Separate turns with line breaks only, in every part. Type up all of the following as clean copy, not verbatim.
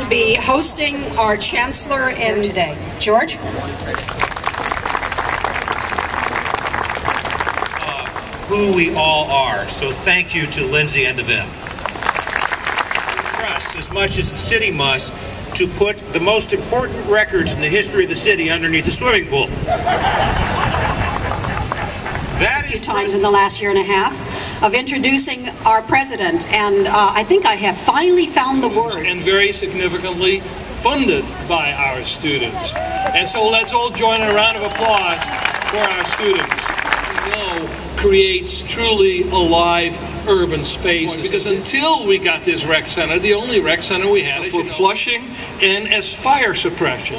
Be hosting our Chancellor in today. George?
Who we all are. So thank you to Lindsay and to them. Trust as much as the city must to put the most important records in the history of the city underneath the swimming pool. That
a few times in the last year and a half of introducing our president, and I think I have finally found the words.
And very significantly funded by our students. And so let's all join in a round of applause for our students. Creates truly alive urban spaces, because until we got this rec center, the only rec center we had for flushing and as fire suppression.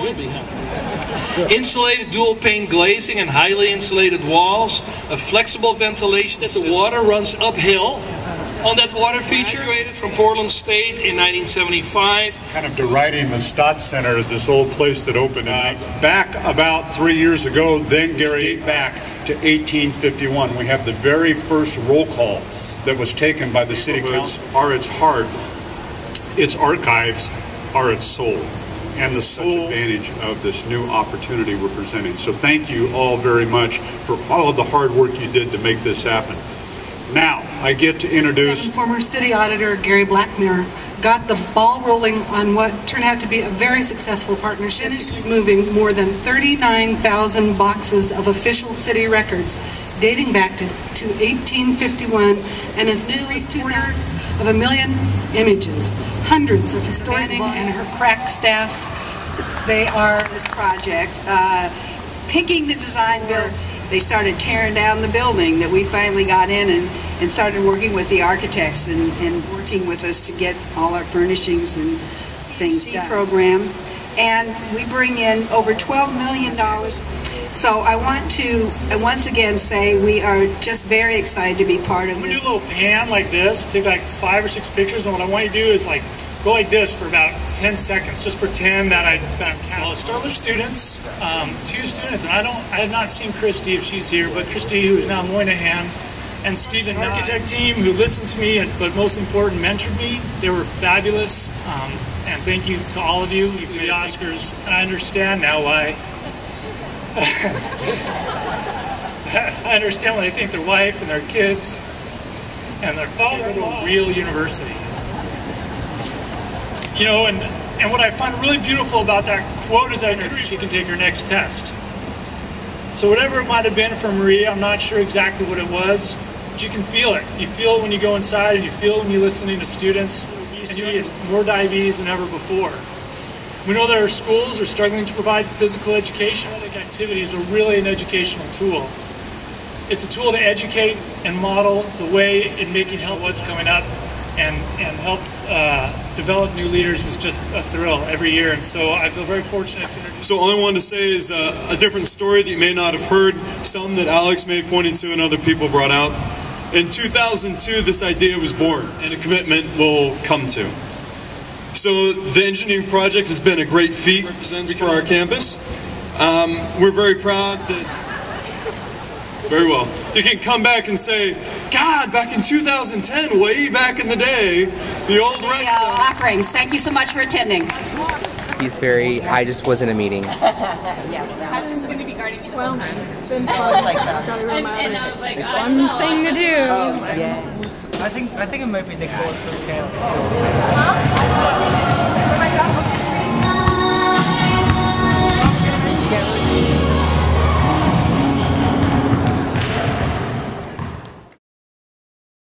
Insulated dual pane glazing and highly insulated walls, a flexible ventilation that the water runs uphill on that water feature. Graduated from Portland State in 1975.
Kind of deriding the Stott Center as this old place that opened back about 3 years ago, then Gary, back to 1851. We have the very first roll call that was taken by the city council.
Are its heart, its archives are its soul, and the sole advantage of this new opportunity we're presenting. So thank you all very much for all of the hard work you did to make this happen. Now, I get to introduce...
Former City Auditor Gary Blackmore got the ball rolling on what turned out to be a very successful partnership, moving more than 39,000 boxes of official city records dating back to 1851, and as new as quarters of a million images, hundreds of historic and her crack staff.
They are this project. Picking the design build, they started tearing down the building that we finally got in and started working with the architects and working with us to get all our furnishings and things done. Program, and we bring in over $12 million. So I want to once again say we are just very excited to be part of this.
We do a little pan like this, take like 5 or 6 pictures, and what I want you to do is like go like this for about 10 seconds. Just pretend that I'm counting. I'll start with students, 2 students, and I have not seen Christy if she's here, but Christy, who is now Moynihan, and Stephen, the architect team, who listened to me, but most important, mentored me. They were fabulous, and thank you to all of you. You've made the Oscars, and I understand now why. I understand when they think their wife and their kids and their father go to a real university. You know, and what I find really beautiful about that quote is that she can take her next test. So whatever it might have been for Maria, I'm not sure exactly what it was, but you can feel it. You feel it when you go inside, and you feel it when you're listening to students, and you get more diabetes than ever before. We know that our schools are struggling to provide physical education. Athletic activities are really an educational tool. It's a tool to educate and model the way in making help what's coming up and help develop new leaders is just a thrill every year. And so I feel very fortunate to introduce.
So all I wanted to say is a different story that you may not have heard, some that Alex may have pointed to and other people brought out. In 2002, this idea was born, and a commitment will come to. So the engineering project has been a great feat for our campus. We're very proud that, very well, you can come back and say, God, back in 2010, way back in the day, the old rec center.
Laugh rings. Thank you so much for attending.
He's very, I just was in a meeting.
Well, it's been fun. Fun thing to do.
Yeah.
I think it might be the course that came.